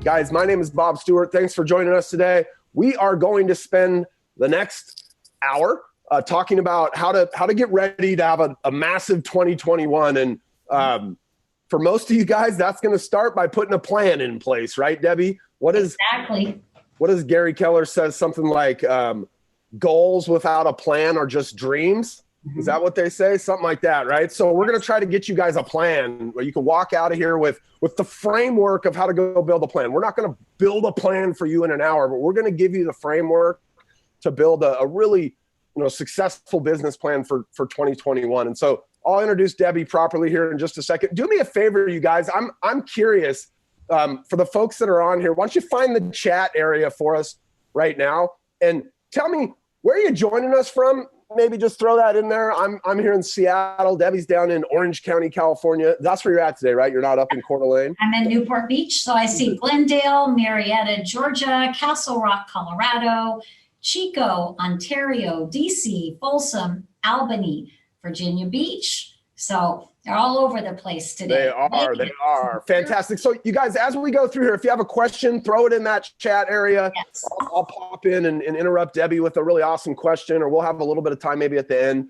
Guys, my name is Bob Stewart. Thanks for joining us today. We are going to spend the next hour talking about how to get ready to have a massive 2021. And for most of you guys, that's going to start by putting a plan in place, right, Debbie? Exactly. What does Gary Keller says? Something like goals without a plan are just dreams. Is that what they say? Something like that, right? So we're going to try to get you guys a plan where you can walk out of here with the framework of how to go build a plan. We're not going to build a plan for you in an hour, but we're going to give you the framework to build a really successful business plan for 2021. And so I'll introduce Debbie properly here in just a second. Do me a favor, you guys. I'm curious for the folks that are on here. Why don't you find the chat area for us right now and tell me where are you joining us from? Maybe just throw that in there. I'm here in Seattle. Debbie's down in Orange County, California. That's where you're at today, right? You're not up in Coeur d'Alene? I'm in Newport Beach. So I see Glendale, Marietta, Georgia, Castle Rock, Colorado, Chico, Ontario, DC, Folsom, Albany, Virginia Beach. So they're all over the place today. They are. Fantastic. So you guys, as we go through here, if you have a question, throw it in that chat area. Yes. I'll pop in and interrupt Debbie with a really awesome question, or we'll have a little bit of time maybe at the end.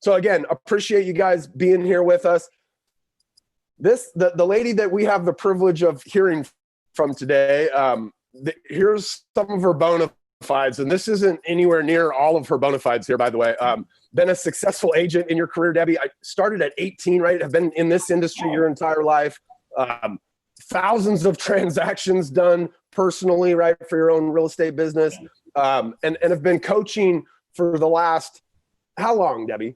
So again, appreciate you guys being here with us. The lady that we have the privilege of hearing from today, here's some of her bona fides, and this isn't anywhere near all of her bona fides here, by the way. Been a successful agent in your career, Debbie. I started at 18, right? Have been in this industry your entire life. Thousands of transactions done personally, right, for your own real estate business, and have been coaching for the last, how long, Debbie?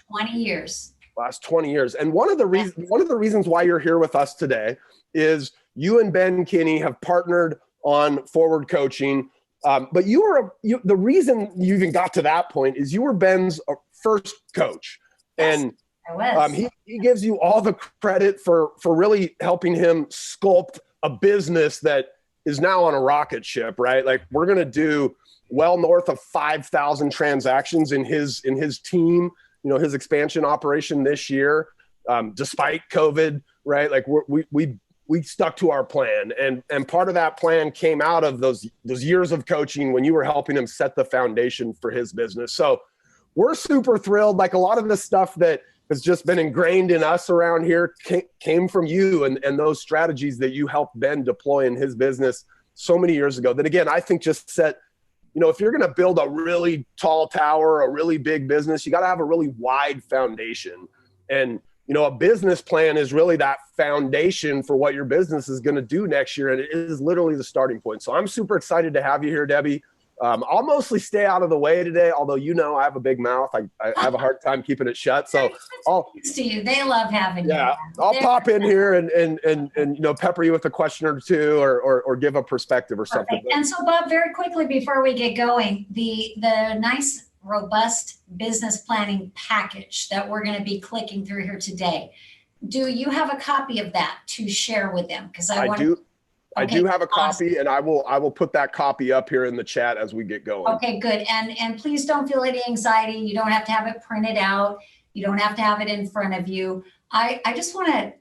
20 years. Last 20 years. And one of the reasons why you're here with us today is you and Ben Kinney have partnered on forward coaching. But the reason you even got to that point is you were Ben's first coach. Yes, and I was. He gives you all the credit for really helping him sculpt a business that is now on a rocket ship, right? Like we're going to do well north of 5,000 transactions in his team, his expansion operation this year, despite COVID, right? Like we stuck to our plan, and part of that plan came out of those years of coaching when you were helping him set the foundation for his business. So we're super thrilled. Like a lot of the stuff that has just been ingrained in us around here came from you and those strategies that you helped Ben deploy in his business so many years ago. That again, I think just set, if you're going to build a really tall tower, a really big business, you got to have a really wide foundation. And a business plan is really that foundation for what your business is going to do next year. And it is literally the starting point. So I'm super excited to have you here, Debbie. I'll mostly stay out of the way today, although I have a big mouth. I have a hard time keeping it shut. So they love having you. Yeah, I'll pop in here and pepper you with a question or two or give a perspective or something. Perfect. And so Bob, very quickly before we get going, the nice robust business planning package that we're going to be clicking through here today. Do you have a copy of that to share with them? Because I do. I do have a copy, and I will put that copy up here in the chat as we get going. Okay, good. And please don't feel any anxiety. You don't have to have it printed out. You don't have to have it in front of you. I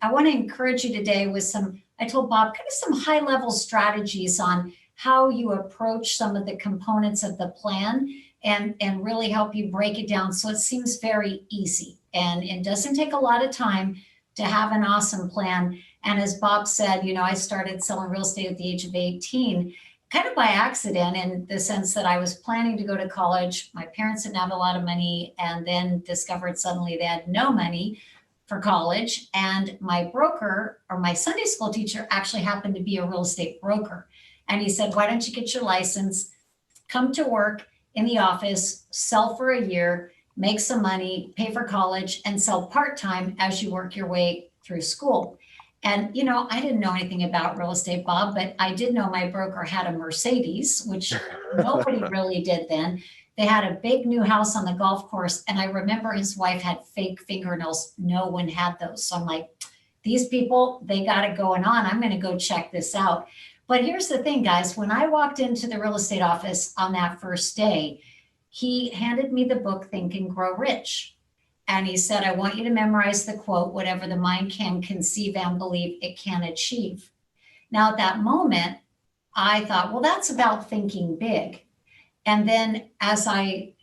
want to encourage you today with I told Bob, kind of some high level strategies on how you approach some of the components of the plan and really help you break it down so it seems very easy. And it doesn't take a lot of time to have an awesome plan. And as Bob said, I started selling real estate at the age of 18, kind of by accident, in the sense that I was planning to go to college. My parents didn't have a lot of money, and then discovered suddenly they had no money for college. And my broker, or my Sunday school teacher, actually happened to be a real estate broker. And he said, why don't you get your license, come to work in the office, sell for a year, make some money, pay for college, and sell part-time as you work your way through school. And, I didn't know anything about real estate, Bob, but I did know my broker had a Mercedes, which nobody really did then. They had a big new house on the golf course. And I remember his wife had fake fingernails. No one had those. So I'm like, these people, they got it going on. I'm going to go check this out. But here's the thing, guys. When I walked into the real estate office on that first day, he handed me the book, Think and Grow Rich. And he said, I want you to memorize the quote, whatever the mind can conceive and believe, it can achieve. Now, at that moment, I thought, well, that's about thinking big. And then as I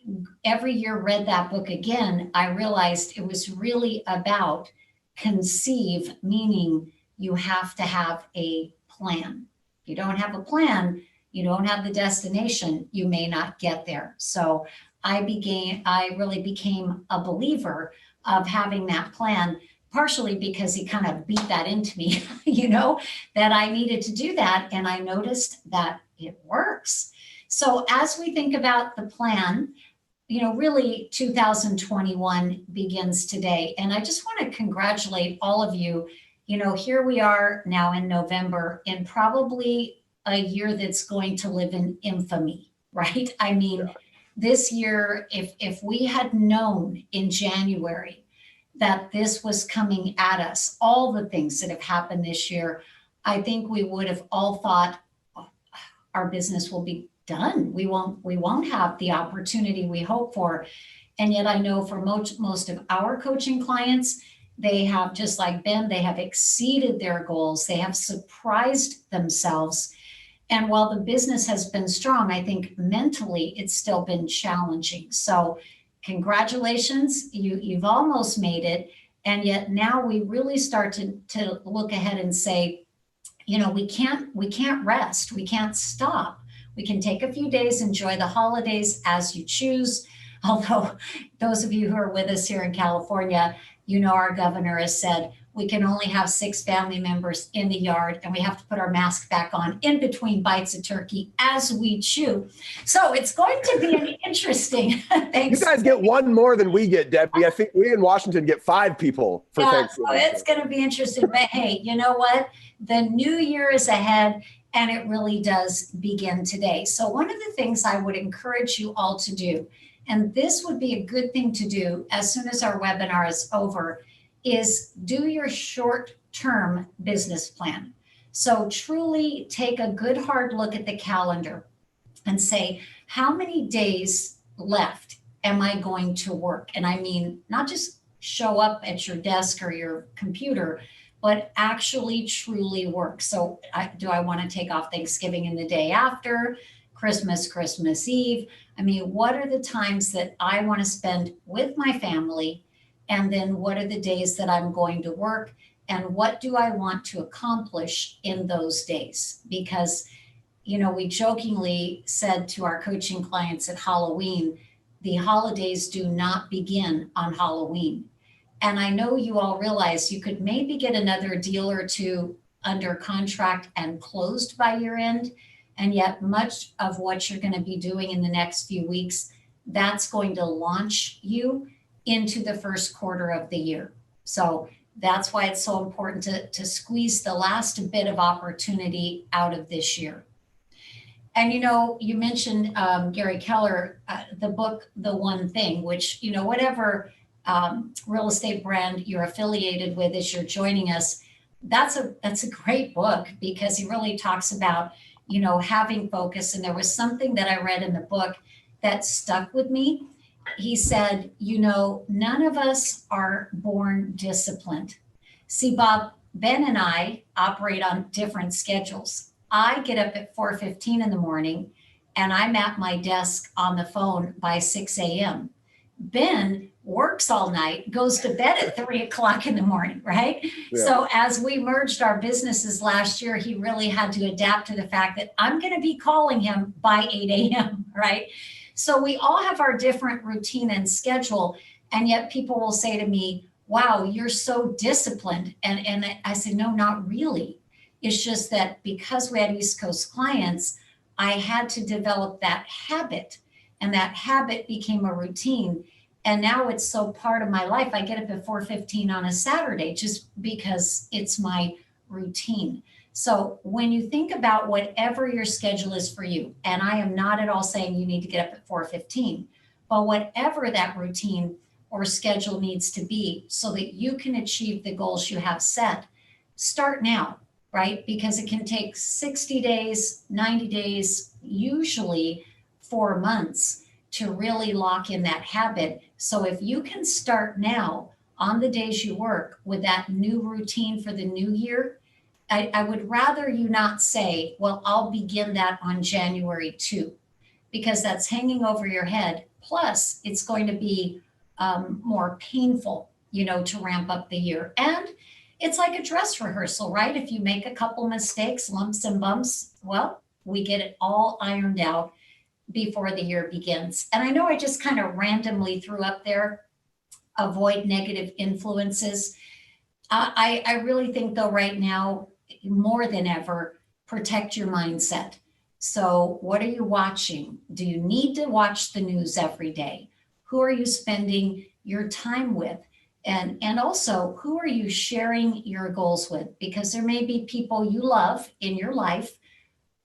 every year read that book again, I realized it was really about conceive, meaning you have to have a plan. If you don't have a plan, you don't have the destination, you may not get there. So I really became a believer of having that plan, partially because he kind of beat that into me, that I needed to do that. And I noticed that it works. So as we think about the plan, really 2021 begins today. And I just want to congratulate all of you. Here we are now in November, in probably a year that's going to live in infamy, right? I mean, this year, if we had known in January that this was coming at us, all the things that have happened this year, I think we would have all thought, oh, our business will be done. We won't have the opportunity we hope for. And yet I know for most of our coaching clients, they have, just like Ben, they have exceeded their goals. They have surprised themselves. And while the business has been strong, I think mentally it's still been challenging. So congratulations, you've almost made it. And yet now we really start to look ahead and say, we can't rest. We can't stop. We can take a few days, enjoy the holidays as you choose. Although those of you who are with us here in California, our governor has said we can only have 6 family members in the yard, and we have to put our mask back on in between bites of turkey as we chew. So it's going to be an interesting Thanksgiving. You guys get one more than we get, Debbie. I think we in Washington get 5 people for Thanksgiving. So it's going to be interesting. But hey, you know what? The new year is ahead, and it really does begin today. So one of the things I would encourage you all to do, and this would be a good thing to do as soon as our webinar is over, is do your short-term business plan. So truly take a good hard look at the calendar and say, how many days left am I going to work? And I mean, not just show up at your desk or your computer, but actually truly work. So do I want to take off Thanksgiving and the day after, Christmas Eve? I mean, what are the times that I want to spend with my family? And then what are the days that I'm going to work? And what do I want to accomplish in those days? Because, we jokingly said to our coaching clients at Halloween, the holidays do not begin on Halloween. And I know you all realize you could maybe get another deal or two under contract and closed by year end. And yet much of what you're going to be doing in the next few weeks, that's going to launch you into the first quarter of the year. So that's why it's so important to squeeze the last bit of opportunity out of this year. And, you mentioned Gary Keller, the book, The One Thing, which, whatever real estate brand you're affiliated with as you're joining us, that's a great book, because he really talks about, having focus. And there was something that I read in the book that stuck with me. He said, none of us are born disciplined. See, Bob, Ben and I operate on different schedules. I get up at 4:15 in the morning, and I'm at my desk on the phone by 6 a.m. Ben works all night, goes to bed at 3 o'clock in the morning, right? Yeah. So as we merged our businesses last year, he really had to adapt to the fact that I'm going to be calling him by 8 a.m., right? So we all have our different routine and schedule. And yet people will say to me, wow, you're so disciplined. And I said, no, not really. It's just that because we had East Coast clients, I had to develop that habit. And that habit became a routine. And now it's so part of my life. I get up at 4:15 on a Saturday just because it's my routine. So when you think about whatever your schedule is for you, and I am not at all saying you need to get up at 4:15, but whatever that routine or schedule needs to be so that you can achieve the goals you have set, start now, right? Because it can take 60 days, 90 days, usually 4 months to really lock in that habit. So if you can start now on the days you work with that new routine for the new year, I would rather you not say, well, I'll begin that on January 2, because that's hanging over your head. Plus, it's going to be more painful, to ramp up the year. And it's like a dress rehearsal, right? If you make a couple mistakes, lumps and bumps, well, we get it all ironed out before the year begins. And I know I just kind of randomly threw up there, avoid negative influences. I really think, though, right now, more than ever, protect your mindset. So, what are you watching? Do you need to watch the news every day? Who are you spending your time with? And also, who are you sharing your goals with? Because there may be people you love in your life,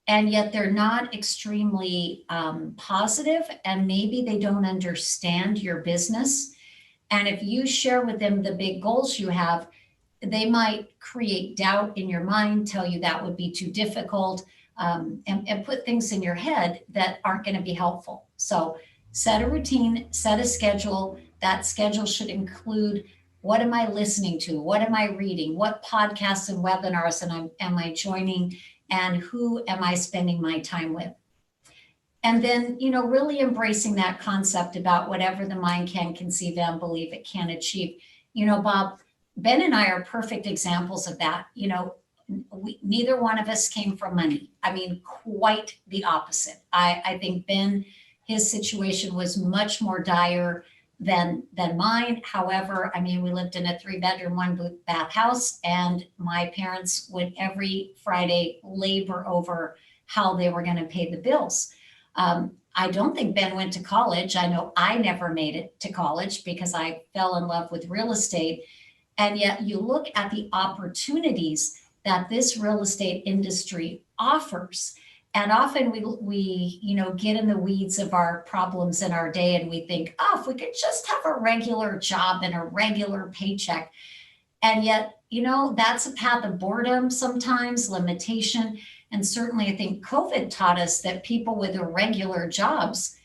and yet they're not extremely positive, and maybe they don't understand your business. And if you share with them the big goals you have, they might create doubt in your mind, tell you that would be too difficult, and put things in your head that aren't going to be helpful. So set a routine, set a schedule. That schedule should include, what am I listening to? What am I reading? What podcasts and webinars am I joining? And who am I spending my time with? And then, really embracing that concept about whatever the mind can conceive and believe it can achieve. Bob, Ben and I are perfect examples of that. Neither one of us came from money. I mean, quite the opposite. I think Ben, his situation was much more dire than mine. However, I mean, we lived in a 3-bedroom, 1-bath house, and my parents would every Friday labor over how they were going to pay the bills. I don't think Ben went to college. I know I never made it to college because I fell in love with real estate. And yet you look at the opportunities that this real estate industry offers. And often we get in the weeds of our problems in our day, and we think, oh, if we could just have a regular job and a regular paycheck. And yet, that's a path of boredom sometimes, limitation. And certainly I think COVID taught us that people with irregular jobs,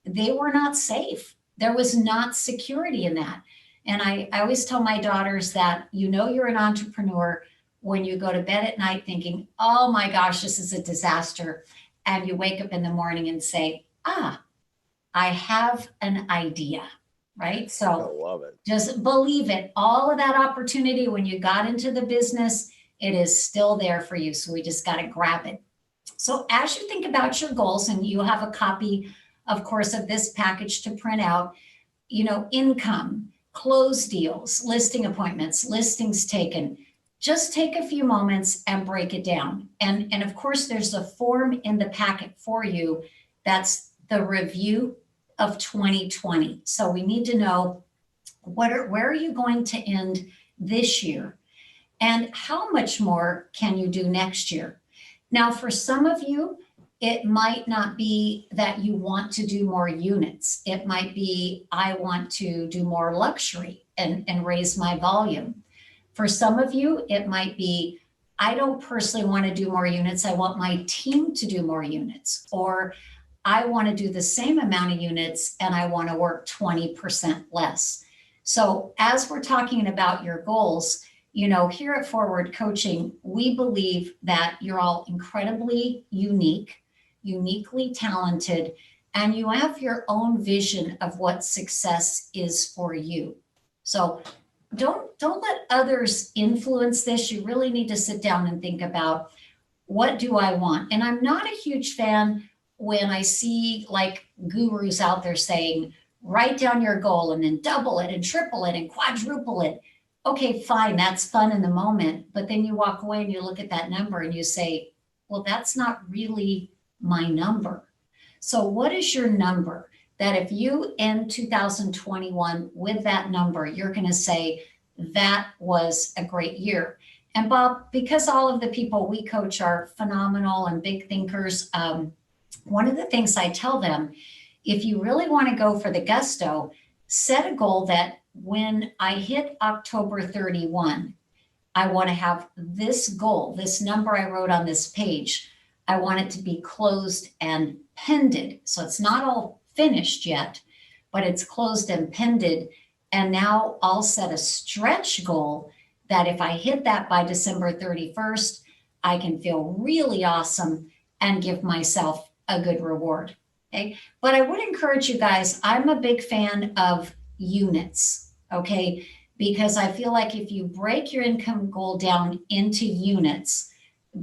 they were not safe. There was not security in that. And I always tell my daughters that, you're an entrepreneur when you go to bed at night thinking, oh my gosh, this is a disaster. And you wake up in the morning and say, I have an idea, right? So I love it. Just believe it. All of that opportunity when you got into the business, it is still there for you. So we just got to grab it. So as you think about your goals, and you have a copy, of course, of this package to print out, income, close deals, listing appointments, listings taken, just take a few moments and break it down. And of course, there's a form in the packet for you. That's the review of 2020. So we need to know where are you going to end this year, and how much more can you do next year? Now, for some of you, it might not be that you want to do more units. It might be, I want to do more luxury and raise my volume. For some of you, it might be, I don't personally want to do more units. I want my team to do more units. Or I want to do the same amount of units and I want to work 20% less. So as we're talking about your goals, here at Forward Coaching, we believe that you're all incredibly unique, uniquely talented, and you have your own vision of what success is for you. So don't let others influence this. You really need to sit down and think about, what do I want? And I'm not a huge fan when I see like gurus out there saying, write down your goal and then double it and triple it and quadruple it. Okay, fine, that's fun in the moment. But then you walk away and you look at that number and you say, well, that's not really my number. So what is your number that if you end 2021 with that number, you're going to say, that was a great year? And Bob, because all of the people we coach are phenomenal and big thinkers, one of the things I tell them, if you really want to go for the gusto, set a goal that when I hit October 31, I want to have this goal, this number I wrote on this page, I want it to be closed and pended. So it's not all finished yet, but it's closed and pended. And now I'll set a stretch goal that if I hit that by December 31st, I can feel really awesome and give myself a good reward. Okay. But I would encourage you guys, I'm a big fan of units. Okay. Because I feel like if you break your income goal down into units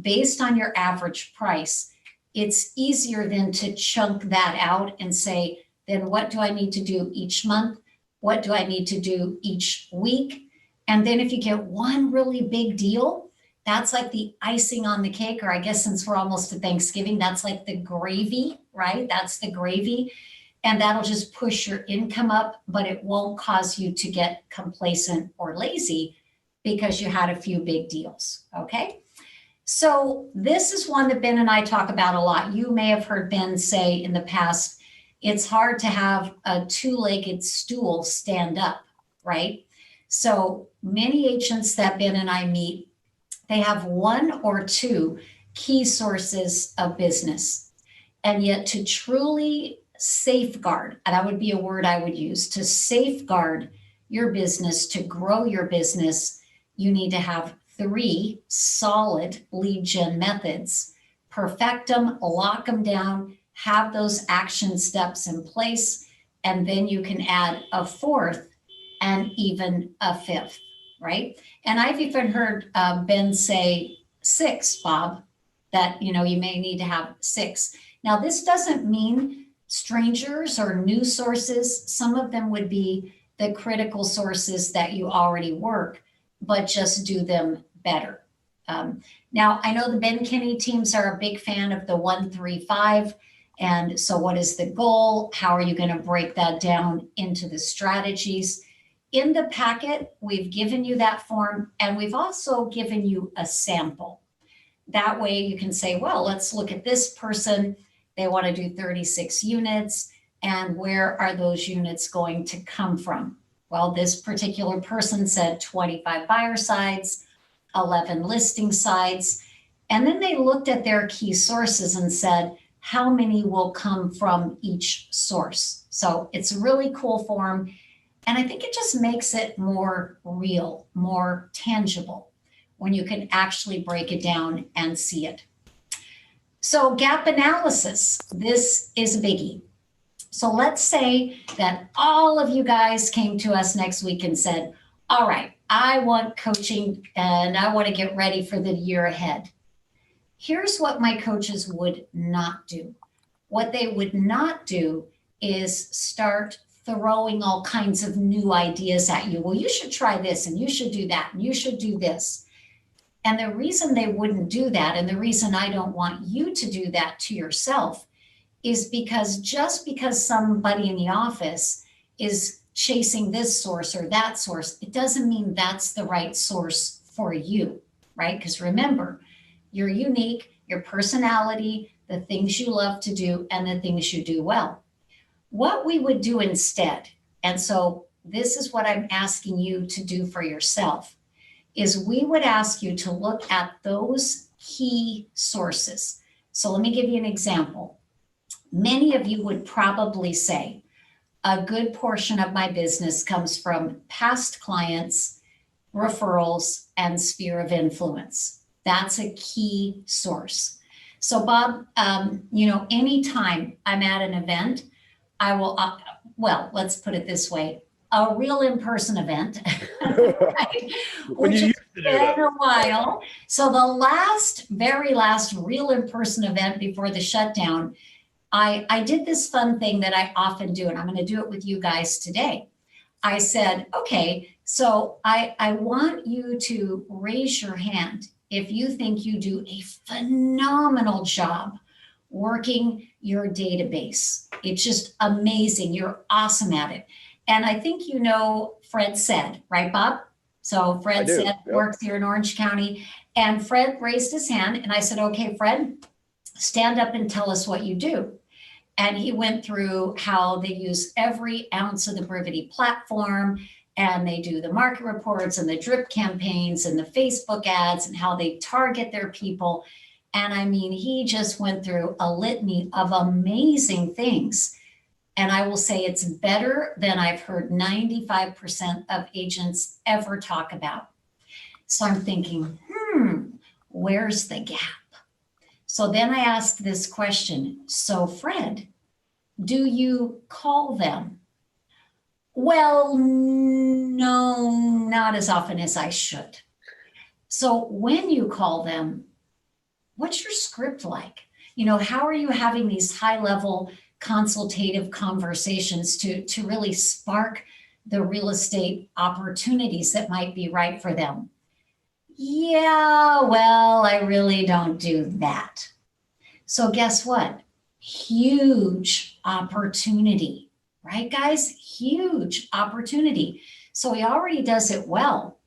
based on your average price, it's easier than to chunk that out and say, then what do I need to do each month? What do I need to do each week? And then if you get one really big deal, that's like the icing on the cake, or I guess since we're almost to Thanksgiving, that's like the gravy, right? That's the gravy. And that'll just push your income up, but it won't cause you to get complacent or lazy because you had a few big deals. Okay. So this is one that Ben and I talk about a lot. You may have heard Ben say in the past, it's hard to have a two-legged stool stand up, right? So many agents that Ben and I meet, they have one or two key sources of business. And yet to truly safeguard, and that would be a word I would use, to safeguard your business, to grow your business, you need to have 3 solid lead gen methods. Perfect them, lock them down, have those action steps in place, and then you can add a 4th and even a 5th, right? And I've even heard Ben say 6, Bob, that you may need to have 6. Now, this doesn't mean strangers or new sources. Some of them would be the critical sources that you already work, but just do them better. Now, I know the Ben Kinney teams are a big fan of the 1-3-5. And so what is the goal? How are you going to break that down into the strategies? In the packet, we've given you that form, and we've also given you a sample. That way you can say, well, let's look at this person. They want to do 36 units, and where are those units going to come from? Well, this particular person said 25 buyer sides, 11 listing sides, and then they looked at their key sources and said, how many will come from each source? So it's a really cool form. And I think it just makes it more real, more tangible when you can actually break it down and see it. So gap analysis, this is a biggie. So let's say that all of you guys came to us next week and said, all right, I want coaching and I want to get ready for the year ahead. Here's what my coaches would not do. What they would not do is start throwing all kinds of new ideas at you. Well, you should try this and you should do that and you should do this. And the reason they wouldn't do that, and the reason I don't want you to do that to yourself, is because just because somebody in the office is chasing this source or that source, it doesn't mean that's the right source for you, right? Because remember, you're unique, your personality, the things you love to do, and the things you do well. What we would do instead, and so this is what I'm asking you to do for yourself, is we would ask you to look at those key sources. So let me give you an example. Many of you would probably say, a good portion of my business comes from past clients, referrals, and sphere of influence. That's a key source. So Bob, anytime I'm at an event, I will, let's put it this way, a real in-person event, right? Which has been a while. So the very last real in-person event before the shutdown, I did this fun thing that I often do, and I'm going to do it with you guys today. I said, okay, so I want you to raise your hand if you think you do a phenomenal job working your database. It's just amazing. You're awesome at it. And I think Fred said, right, Bob? So Fred said, yep. Works here in Orange County. And Fred raised his hand, and I said, okay, Fred, stand up and tell us what you do. And he went through how they use every ounce of the Brivity platform, and they do the market reports and the drip campaigns and the Facebook ads and how they target their people. And I mean, he just went through a litany of amazing things. And I will say it's better than I've heard 95% of agents ever talk about. So I'm thinking, where's the gap? So then I asked this question. So Fred, do you call them? Well, no, not as often as I should. So when you call them, what's your script like? How are you having these high-level consultative conversations to really spark the real estate opportunities that might be right for them? Yeah, well, I really don't do that. So guess what? Huge opportunity, right, guys? Huge opportunity. So he already does it well.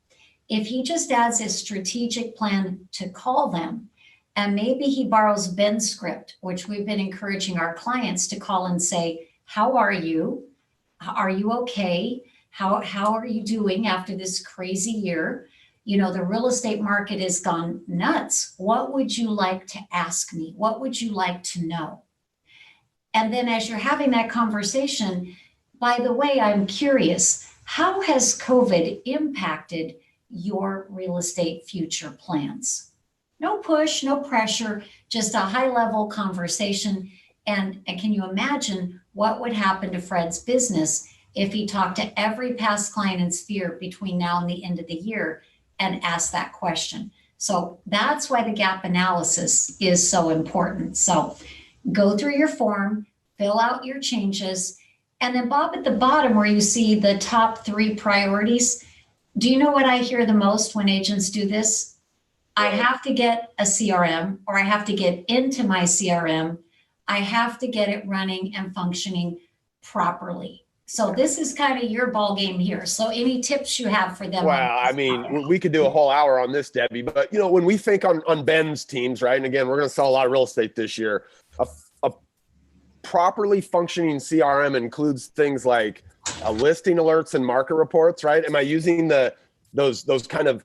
If he just adds a strategic plan to call them, and maybe he borrows Ben's script, which we've been encouraging our clients to call and say, how are you? Are you okay? How are you doing after this crazy year? The real estate market has gone nuts. What would you like to ask me? What would you like to know? And then as you're having that conversation, by the way, I'm curious, how has COVID impacted your real estate future plans? No push, no pressure, just a high-level conversation. And can you imagine what would happen to Fred's business if he talked to every past client in Sphere between now and the end of the year and asked that question? So that's why the gap analysis is so important. So go through your form, fill out your changes, and then Bob, at the bottom where you see the top 3 priorities, do you know what I hear the most when agents do this? I have to get a CRM, or I have to get into my CRM. I have to get it running and functioning properly. So this is kind of your ball game here. So any tips you have for them? Well, I mean, we could do a whole hour on this, Debbie, but when we think on Ben's teams, right? And again, we're going to sell a lot of real estate this year. A properly functioning CRM includes things like listing alerts and market reports, right? Am I using those kind of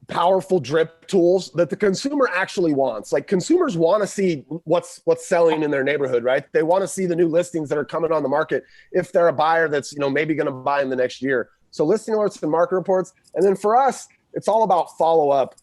powerful drip tools that the consumer actually wants? Like, consumers want to see what's selling in their neighborhood, right? They want to see the new listings that are coming on the market if they're a buyer that's maybe going to buy in the next year. So listing alerts and market reports. And then for us, it's all about follow-up.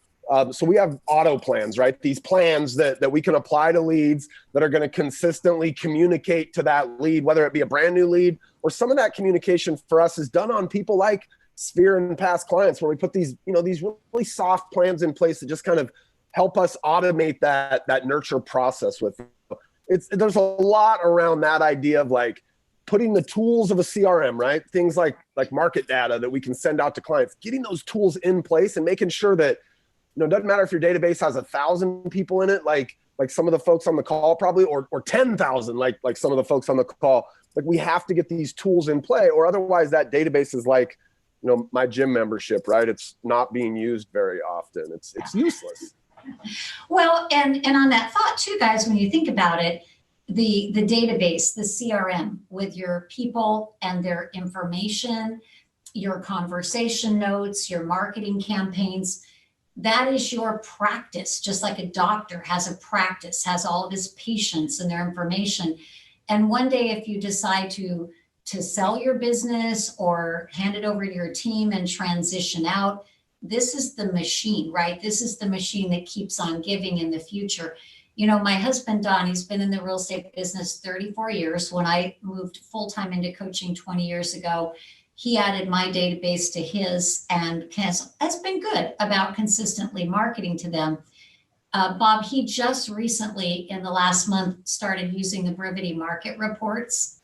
So we have auto plans, right? These plans that we can apply to leads that are going to consistently communicate to that lead, whether it be a brand new lead, or some of that communication for us is done on people like Sphere and past clients, where we put these really soft plans in place that just kind of help us automate that nurture process with. There's a lot around that idea of like putting the tools of a CRM, right? Things like market data that we can send out to clients, getting those tools in place and making sure that, it doesn't matter if your database has 1,000 people in it, like some of the folks on the call probably, or 10,000, like some of the folks on the call. Like, we have to get these tools in play, or otherwise that database is like, my gym membership, right? It's not being used very often. It's useless. Well, and on that thought too, guys, when you think about it, the database, the CRM with your people and their information, your conversation notes, your marketing campaigns, that is your practice. Just like a doctor has a practice, has all of his patients and their information. And one day, if you decide to sell your business or hand it over to your team and transition out, this is the machine, right? This is the machine that keeps on giving in the future. My husband, Don, he's been in the real estate business 34 years. When I moved full-time into coaching 20 years ago, he added my database to his and has been good about consistently marketing to them. Bob, he just recently in the last month started using the Brivity market reports.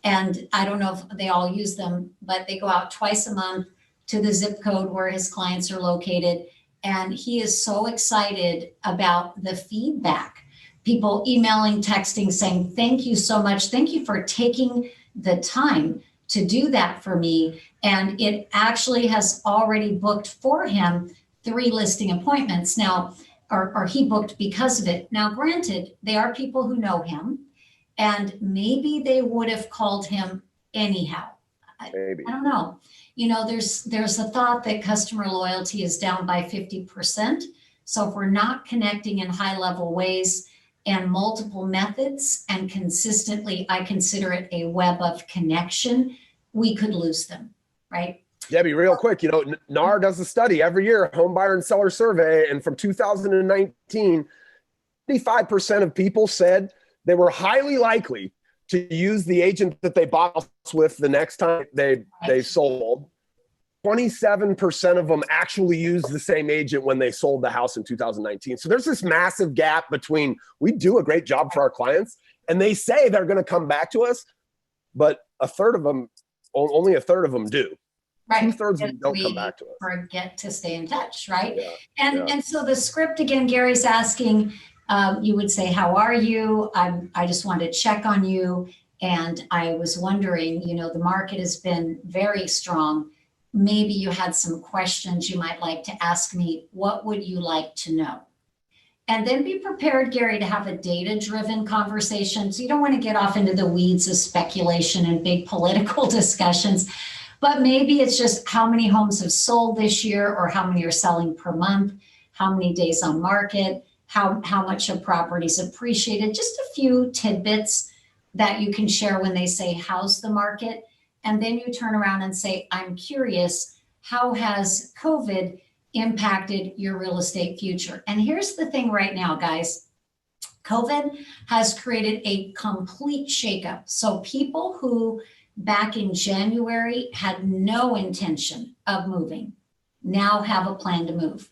And I don't know if they all use them, but they go out twice a month to the zip code where his clients are located. And he is so excited about the feedback. People emailing, texting, saying, thank you so much. Thank you for taking the time to do that for me. And it actually has already booked for him 3 listing appointments now, or he booked because of it. Now, granted, they are people who know him, and maybe they would have called him anyhow. Maybe. I don't know. There's a thought that customer loyalty is down by 50%. So if we're not connecting in high level ways and multiple methods and consistently, I consider it a web of connection, we could lose them, right? Debbie, real quick, NAR does a study every year, home buyer and seller survey. And from 2019, 55% of people said they were highly likely to use the agent that they bought with the next time they sold. 27% of them actually used the same agent when they sold the house in 2019. So there's this massive gap between we do a great job for our clients and they say they're going to come back to us, but only a third of them do. Right. 2/3 of them don't come back to us. Forget to stay in touch, right? Yeah. And so the script again, Gary's asking, you would say, how are you? I just wanted to check on you. And I was wondering, the market has been very strong. Maybe you had some questions you might like to ask me. What would you like to know? And then be prepared, Gary, to have a data-driven conversation. So you don't want to get off into the weeds of speculation and big political discussions, but maybe it's just how many homes have sold this year or how many are selling per month, how many days on market, how much a property's appreciated, just a few tidbits that you can share when they say, how's the market? And then you turn around and say, I'm curious, how has COVID impacted your real estate future? And here's the thing right now, guys. COVID has created a complete shakeup. So people who back in January had no intention of moving now have a plan to move.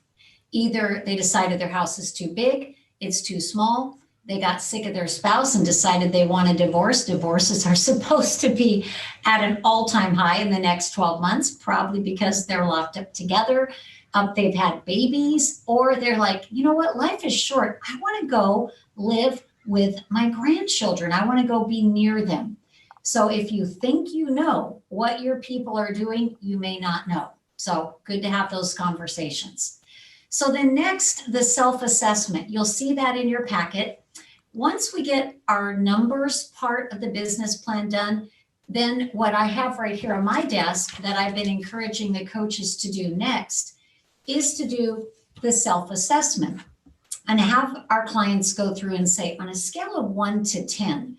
Either they decided their house is too big, it's too small, they got sick of their spouse and decided they want a divorce. Divorces are supposed to be at an all-time high in the next 12 months, probably because they're locked up together. They've had babies, or they're like, you know what, life is short. I want to go live with my grandchildren. I want to go be near them. So if you think you know what your people are doing, you may not know. So good to have those conversations. So then next, the self-assessment. You'll see that in your packet. Once we get our numbers part of the business plan done, then what I have right here on my desk that I've been encouraging the coaches to do next is to do the self-assessment and have our clients go through and say, on a scale of 1 to 10,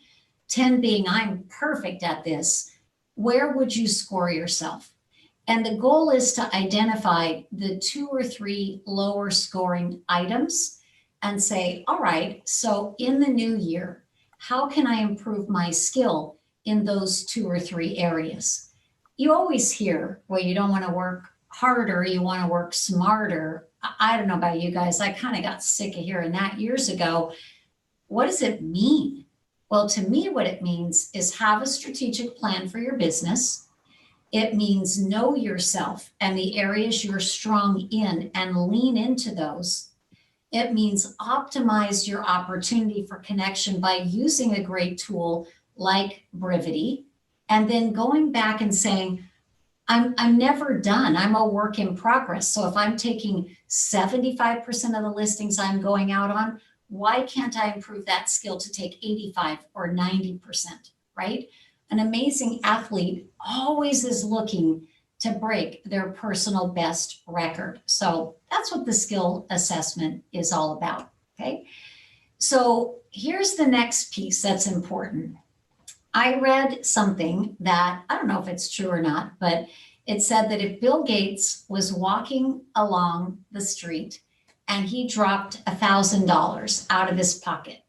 10 being I'm perfect at this, where would you score yourself? And the goal is to identify the 2 or 3 lower scoring items and say, all right, so in the new year, how can I improve my skill in those 2 or 3 areas? You always hear, well, you don't want to work harder, you want to work smarter. I don't know about you guys. I kind of got sick of hearing that years ago. What does it mean? Well, to me, what it means is have a strategic plan for your business. It means know yourself and the areas you're strong in and lean into those. It means optimize your opportunity for connection by using a great tool like Brivity, and then going back and saying, I'm never done. I'm a work in progress. So if I'm taking 75% of the listings I'm going out on, why can't I improve that skill to take 85 or 90%, right? An amazing athlete always is looking to break their personal best record. So that's what the skill assessment is all about, okay? So here's the next piece that's important. I read something that, I don't know if it's true or not, but it said that if Bill Gates was walking along the street and he dropped $1,000 out of his pocket,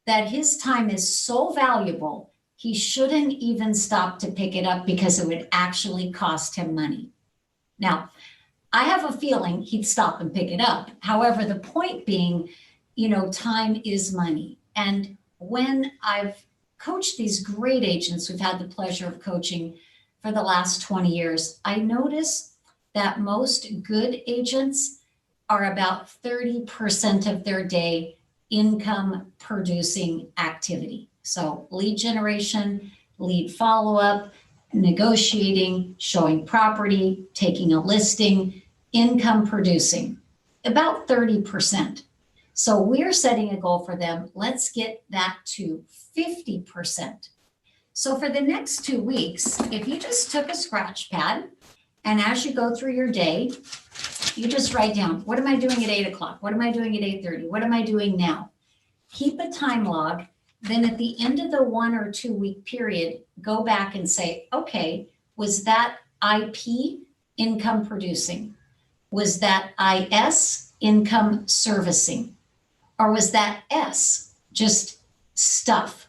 that his time is so valuable he shouldn't even stop to pick it up because it would actually cost him money. Now, I have a feeling he'd stop and pick it up. However, the point being, time is money. And when I've coached these great agents, we've had the pleasure of coaching for the last 20 years, I notice that most good agents are about 30% of their day income producing activity. So lead generation, lead follow-up, negotiating, showing property, taking a listing, income producing, about 30%. So we're setting a goal for them. Let's get that to 50%. So for the next 2 weeks, if you just took a scratch pad and as you go through your day, you just write down, what am I doing at 8 o'clock? What am I doing at 8:30? What am I doing now? Keep a time log. Then at the end of the 1 or 2 week period, go back and say, okay, was that IP income producing? Was that IS income servicing? Or was that S just stuff?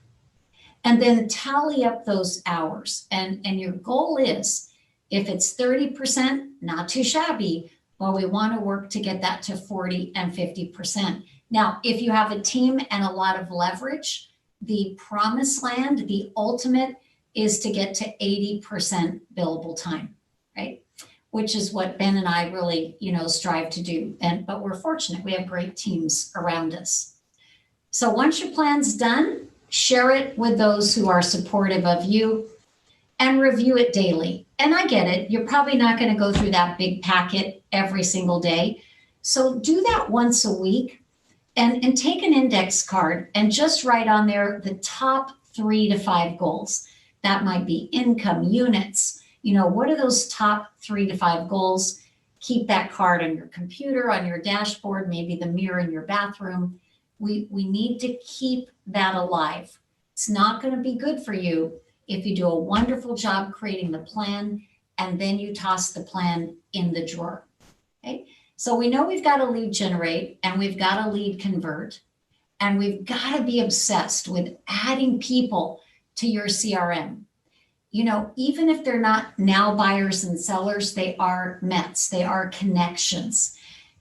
And then tally up those hours. And your goal is, if it's 30%, not too shabby, but we want to work to get that to 40 and 50%. Now, if you have a team and a lot of leverage, the promised land, the ultimate, is to get to 80% billable time, right? Which is what Ben and I really, strive to do. But we're fortunate. We have great teams around us. So once your plan's done, share it with those who are supportive of you and review it daily. And I get it. You're probably not going to go through that big packet every single day. So do that once a week and take an index card and just write on there the top 3 to 5 goals. That might be income, units. What are those top 3 to 5 goals? Keep that card on your computer, on your dashboard, maybe the mirror in your bathroom. We need to keep that alive. It's not going to be good for you if you do a wonderful job creating the plan and then you toss the plan in the drawer. Okay? So we know we've got to lead generate and we've got to lead convert, and we've got to be obsessed with adding people to your CRM. Even if they're not now buyers and sellers, they are METs, they are connections.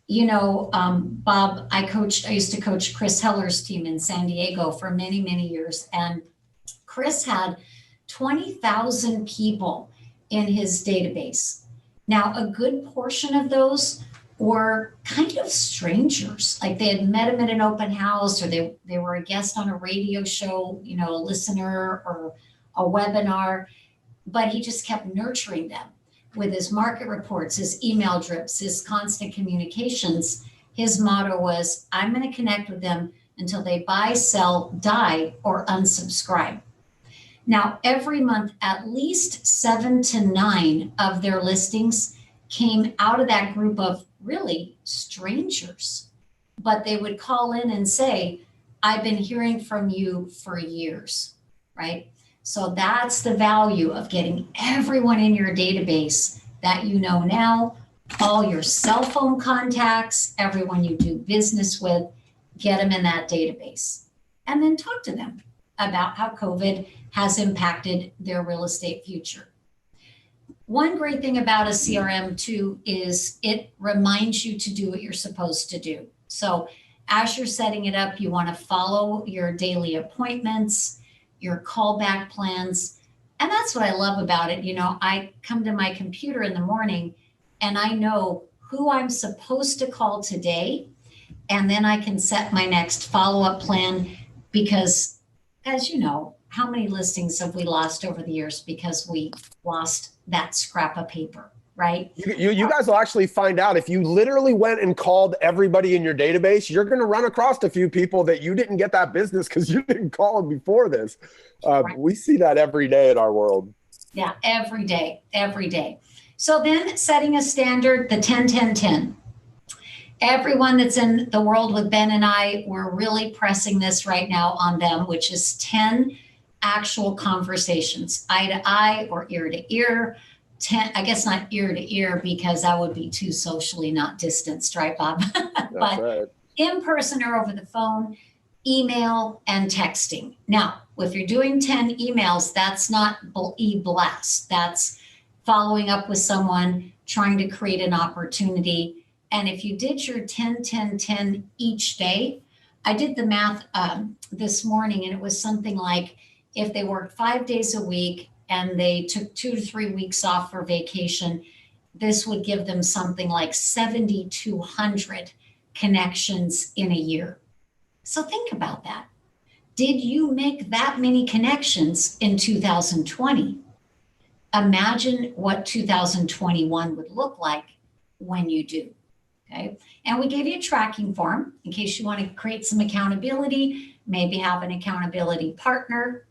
Bob, I used to coach Chris Heller's team in San Diego for many, many years. And Chris had 20,000 people in his database. Now, a good portion of those were kind of strangers. Like they had met him at an open house, or they were a guest on a radio show, a listener or a webinar, but he just kept nurturing them with his market reports, his email drips, his constant communications. His motto was, I'm going to connect with them until they buy, sell, die, or unsubscribe. Now, every month, at least 7 to 9 of their listings came out of that group of really strangers. But they would call in and say, I've been hearing from you for years, right? So that's the value of getting everyone in your database that you know now, all your cell phone contacts, everyone you do business with, get them in that database. And then talk to them about how COVID has impacted their real estate future. One great thing about a CRM too is it reminds you to do what you're supposed to do. So as you're setting it up, you want to follow your daily appointments, your callback plans. And that's what I love about it. I come to my computer in the morning and I know who I'm supposed to call today. And then I can set my next follow-up plan because, as you know, how many listings have we lost over the years because we lost that scrap of paper, right? You guys will actually find out if you literally went and called everybody in your database, you're going to run across a few people that you didn't get that business because you didn't call them before this. Right. We see that every day in our world. Yeah, every day. So then setting a standard, the 10-10-10. Everyone that's in the world with Ben and I, we're really pressing this right now on them, which is 10 actual conversations, eye to eye or ear to ear. 10, I guess not ear to ear because that would be too socially not distanced, right, Bob? But right. In person or over the phone, email and texting. Now, if you're doing 10 emails, that's not e-blast. That's following up with someone, trying to create an opportunity. And if you did your 10-10-10 each day, I did the math this morning, and it was something like if they worked 5 days a week and they took 2 to 3 weeks off for vacation, this would give them something like 7,200 connections in a year. So think about that. Did you make that many connections in 2020? Imagine what 2021 would look like when you do. Okay. And we gave you a tracking form in case you want to create some accountability, maybe have an accountability partner.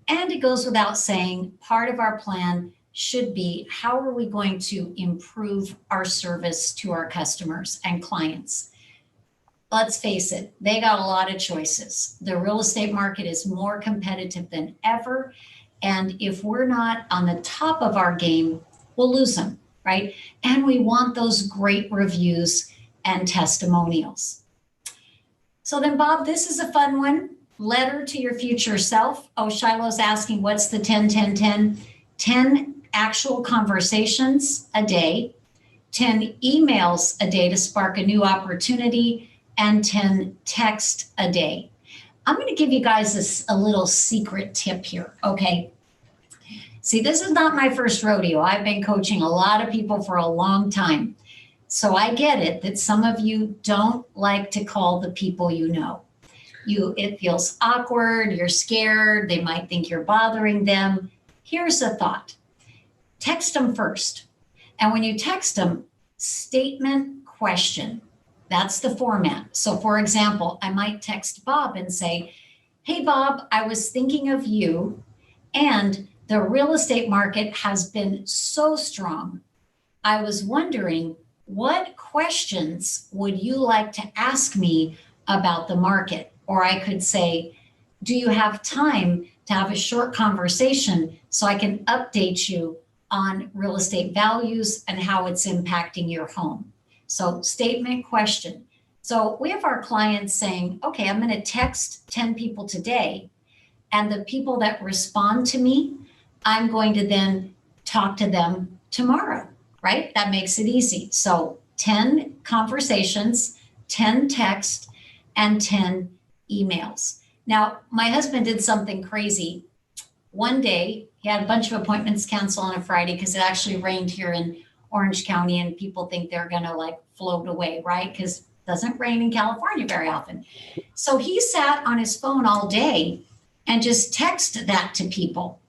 And it goes without saying, part of our plan should be how are we going to improve our service to our customers and clients? Let's face it, they got a lot of choices. The real estate market is more competitive than ever. And if we're not on the top of our game, we'll lose them. right? And we want those great reviews and testimonials. So then, Bob, this is a fun one. Letter to your future self. Oh, Shiloh's asking, what's the 10, 10, 10? 10 actual conversations a day, 10 emails a day to spark a new opportunity, and 10 text a day. I'm going to give you guys a little secret tip here, okay? See, this is not my first rodeo. I've been coaching a lot of people for a long time. So I get it that some of you don't like to call the people you know. It feels awkward, you're scared, they might think you're bothering them. Here's a thought. Text them first. And when you text them, statement, question. That's the format. So for example, I might text Bob and say, hey, Bob, I was thinking of you, and the real estate market has been so strong. I was wondering, what questions would you like to ask me about the market? Or I could say, do you have time to have a short conversation so I can update you on real estate values and how it's impacting your home? So statement, question. So we have our clients saying, okay, I'm going to text 10 people today, and the people that respond to me, I'm going to then talk to them tomorrow, right? That makes it easy. So 10 conversations, 10 texts, and 10 emails. Now, my husband did something crazy. One day, he had a bunch of appointments canceled on a Friday because it actually rained here in Orange County, and people think they're going to like float away, right? Because it doesn't rain in California very often. So he sat on his phone all day and just texted that to people.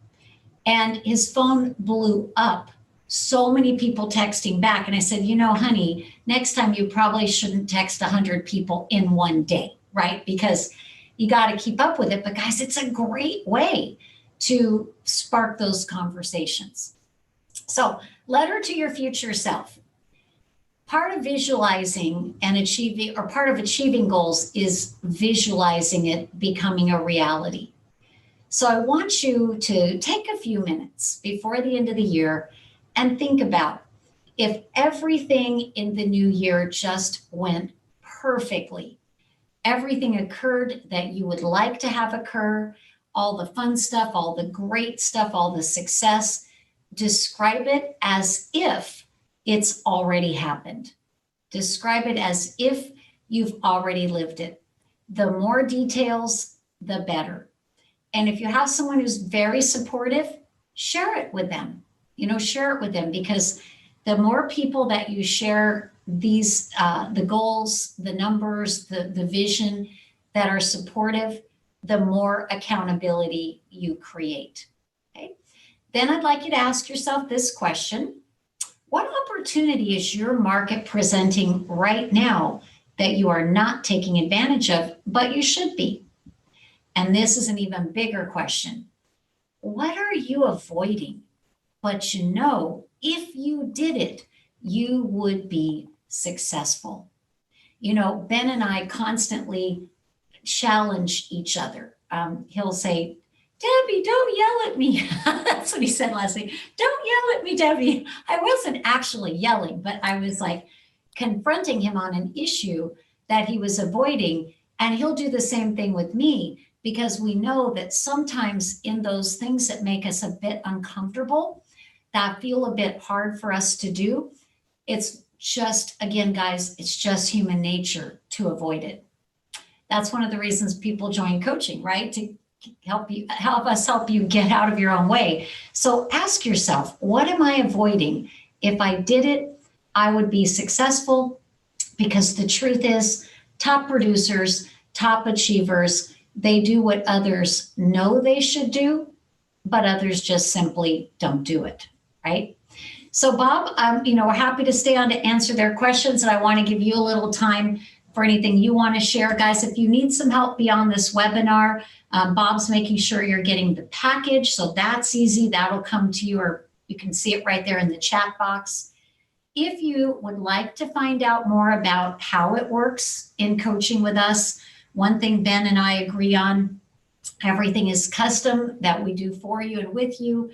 And his phone blew up. So many people texting back. And I said, you know, honey, next time you probably shouldn't text 100 people in one day, right? Because you got to keep up with it. But guys, it's a great way to spark those conversations. So, letter to your future self. Part of visualizing and achieving, or part of achieving goals, is visualizing it becoming a reality. So I want you to take a few minutes before the end of the year and think about, if everything in the new year just went perfectly, everything occurred that you would like to have occur, all the fun stuff, all the great stuff, all the success, describe it as if it's already happened. Describe it as if you've already lived it. The more details, the better. And if you have someone who's very supportive, share it with them. Share it with them, because the more people that you share these, the goals, the numbers, the vision that are supportive, the more accountability you create. Okay. Then I'd like you to ask yourself this question. What opportunity is your market presenting right now that you are not taking advantage of, but you should be? And this is an even bigger question. What are you avoiding? But if you did it, you would be successful. Ben and I constantly challenge each other. He'll say, Debbie, don't yell at me. That's what he said last week. Don't yell at me, Debbie. I wasn't actually yelling, but I was like confronting him on an issue that he was avoiding. And he'll do the same thing with me, because we know that sometimes in those things that make us a bit uncomfortable, that feel a bit hard for us to do, it's just, again, guys, it's just human nature to avoid it. That's one of the reasons people join coaching, right? To help us help you get out of your own way. So ask yourself, what am I avoiding? If I did it, I would be successful, because the truth is, top producers, top achievers, they do what others know they should do, but others just simply don't do it, right? So Bob, we're happy to stay on to answer their questions, and I want to give you a little time for anything you want to share. Guys, if you need some help beyond this webinar, Bob's making sure you're getting the package, so that's easy. That'll come to you, or you can see it right there in the chat box. If you would like to find out more about how it works in coaching with us, one thing Ben and I agree on, everything is custom that we do for you and with you.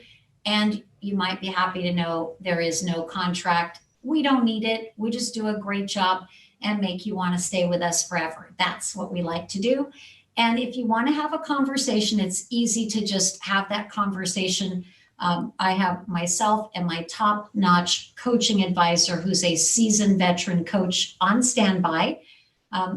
And you might be happy to know there is no contract. We don't need it. We just do a great job and make you want to stay with us forever. That's what we like to do. And if you want to have a conversation, it's easy to just have that conversation. I have myself and my top-notch coaching advisor, who's a seasoned veteran coach, on standby.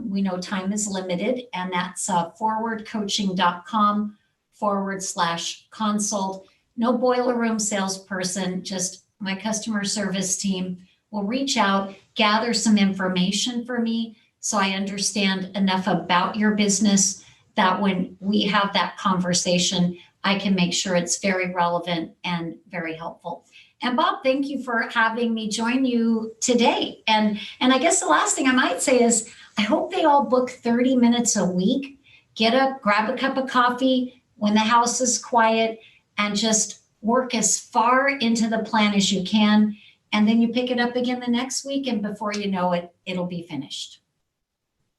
We know time is limited, and that's forwardcoaching.com/consult. No boiler room salesperson, just my customer service team will reach out, gather some information for me so I understand enough about your business that when we have that conversation, I can make sure it's very relevant and very helpful. And Bob, thank you for having me join you today. And I guess the last thing I might say is I hope they all book 30 minutes a week, get up, grab a cup of coffee when the house is quiet, and just work as far into the plan as you can. And then you pick it up again the next week, and before you know it, it'll be finished.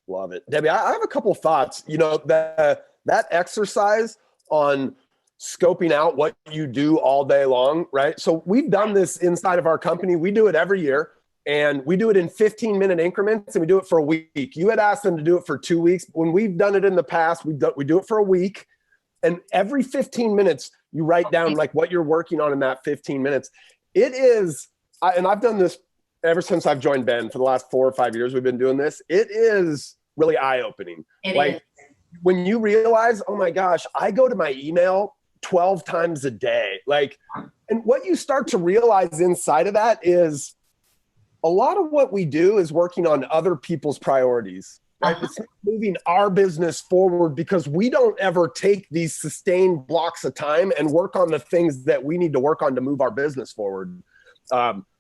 Love it. Debbie, I have a couple thoughts. That exercise on scoping out what you do all day long, right? So we've done this inside of our company. We do it every year, and we do it in 15-minute increments, and we do it for a week. You had asked them to do it for 2 weeks. When we've done it in the past, we do it for a week, and every 15 minutes, you write down like what you're working on in that 15 minutes. It is, and I've done this ever since I've joined Ben for the last 4 or 5 years. We've been doing this. It is really eye-opening. It is. When you realize, oh my gosh, I go to my email 12 times a day. And what you start to realize inside of that is a lot of what we do is working on other people's priorities, right? It's not moving our business forward because we don't ever take these sustained blocks of time and work on the things that we need to work on to move our business forward.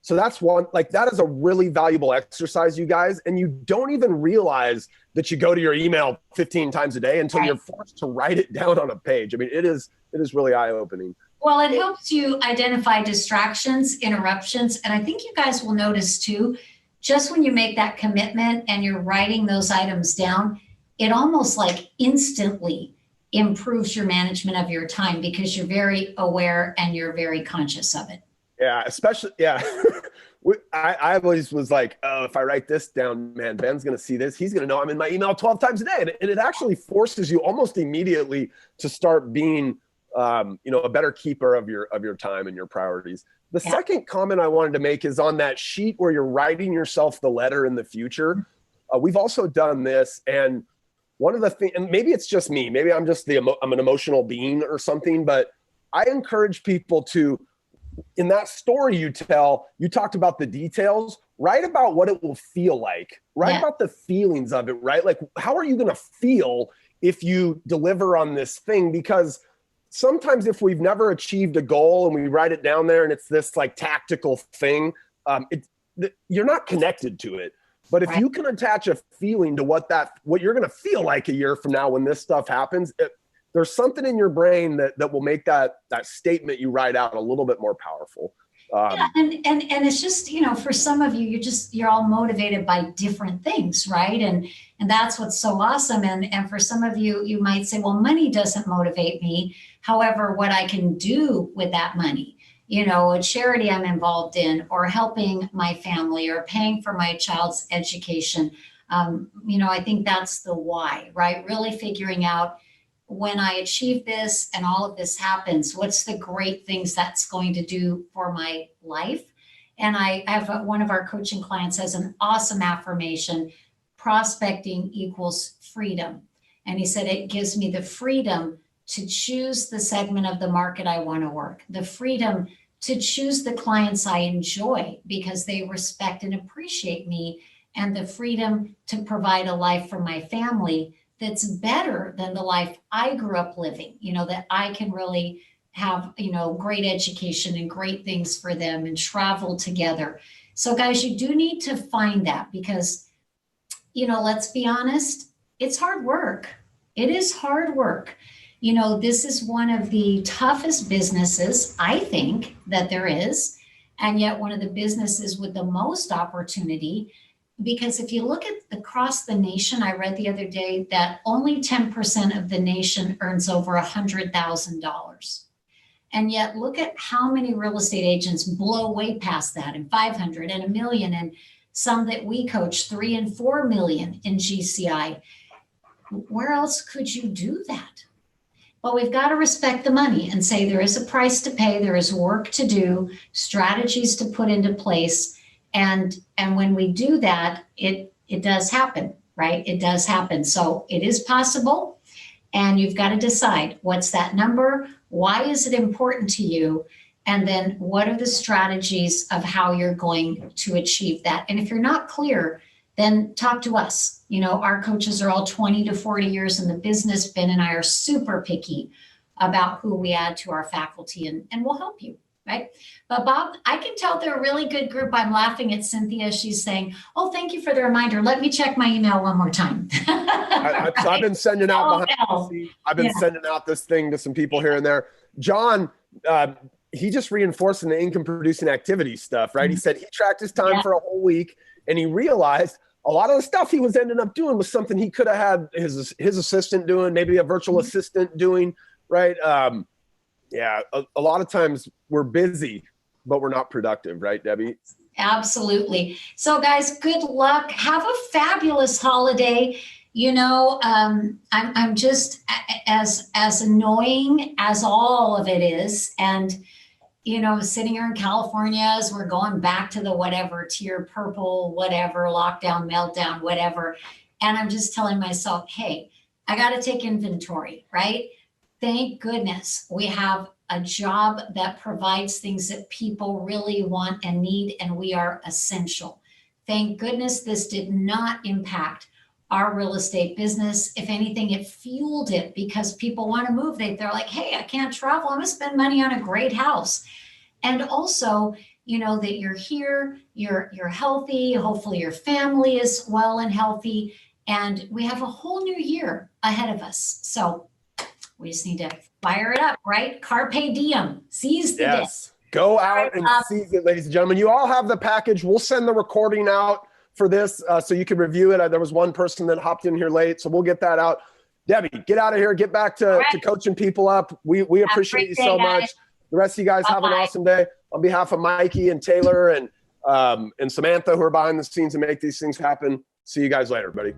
So that's one, that is a really valuable exercise, you guys. And you don't even realize that you go to your email 15 times a day until you're forced to write it down on a page. I mean, it is really eye-opening. Well, it helps you identify distractions, interruptions. And I think you guys will notice too, just when you make that commitment and you're writing those items down, it almost instantly improves your management of your time because you're very aware and you're very conscious of it. Yeah, especially, I always was like, oh, if I write this down, man, Ben's going to see this. He's going to know I'm in my email 12 times a day. And it actually forces you almost immediately to start being, a better keeper of your time and your priorities. The second comment I wanted to make is on that sheet where you're writing yourself the letter in the future. We've also done this. And one of the things, and maybe it's just me, maybe I'm just I'm an emotional being or something, but I encourage people to, in that story you tell, you talked about the details, write about what it will feel like, write about the feelings of it, right? How are you going to feel if you deliver on this thing? Because sometimes if we've never achieved a goal and we write it down there and it's this tactical thing, you're not connected to it. But if you can attach a feeling to what you're going to feel like a year from now when this stuff happens, there's something in your brain that will make that statement you write out a little bit more powerful. And it's just, for some of you, you're all motivated by different things, right? And that's what's so awesome. And for some of you, you might say, well, money doesn't motivate me. However, what I can do with that money, a charity I'm involved in, or helping my family, or paying for my child's education. I think that's the why, right? Really figuring out, when I achieve this and all of this happens, what's the great things that's going to do for my life? And I have one of our coaching clients has an awesome affirmation: prospecting equals freedom. And he said, it gives me the freedom to choose the segment of the market I want to work, the freedom to choose the clients I enjoy because they respect and appreciate me, and the freedom to provide a life for my family that's better than the life I grew up living, that I can really have, great education and great things for them and travel together. So guys, you do need to find that because, let's be honest, it's hard work. It is hard work. This is one of the toughest businesses, I think, that there is, and yet one of the businesses with the most opportunity. Because if you look at across the nation, I read the other day that only 10% of the nation earns over $100,000. And yet look at how many real estate agents blow way past that, and 500 and 1 million, and some that we coach 3 and 4 million in GCI. Where else could you do that? Well, we've got to respect the money and say there is a price to pay, there is work to do, strategies to put into place. And when we do that, it does happen, right? It does happen. So it is possible. And you've got to decide, what's that number? Why is it important to you? And then what are the strategies of how you're going to achieve that? And if you're not clear, then talk to us. You know, our coaches are all 20 to 40 years in the business. Ben and I are super picky about who we add to our faculty, and we'll help you, right? But Bob, I can tell they're a really good group. I'm laughing at Cynthia. She's saying, oh, thank you for the reminder. Let me check my email one more time. Right? I've been sending out I've been sending out this thing to some people here and there. John, he just reinforced in the income producing activity stuff, right? He said he tracked his time for a whole week, and he realized a lot of the stuff he was ending up doing was something he could have had his assistant doing, maybe a virtual assistant doing, right? A lot of times we're busy, but we're not productive, right, Debbie? Absolutely. So guys, good luck. Have a fabulous holiday. You know, I'm just as annoying as all of it is. And you know, sitting here in California as we're going back to the whatever, tier purple, whatever, lockdown, meltdown, whatever. And I'm just telling myself, hey, I got to take inventory, right? Thank goodness we have a job that provides things that people really want and need, and we are essential. Thank goodness this did not impact our real estate business. If anything, it fueled it because people want to move. They're like, hey, I can't travel. I'm going to spend money on a great house. And also, you know, that you're here, you're healthy. Hopefully your family is well and healthy. And we have a whole new year ahead of us. So we just need to fire it up, right? Carpe diem, seize the day. Go out and seize it, ladies and gentlemen. You all have the package. We'll send the recording out for this so you can review it. There was one person that hopped in here late, so we'll get that out. Debbie, get out of here. Get back to coaching people up. We appreciate you so much. The rest of you guys have an awesome day. On behalf of Mikey and Taylor and Samantha, who are behind the scenes and make these things happen, see you guys later, buddy.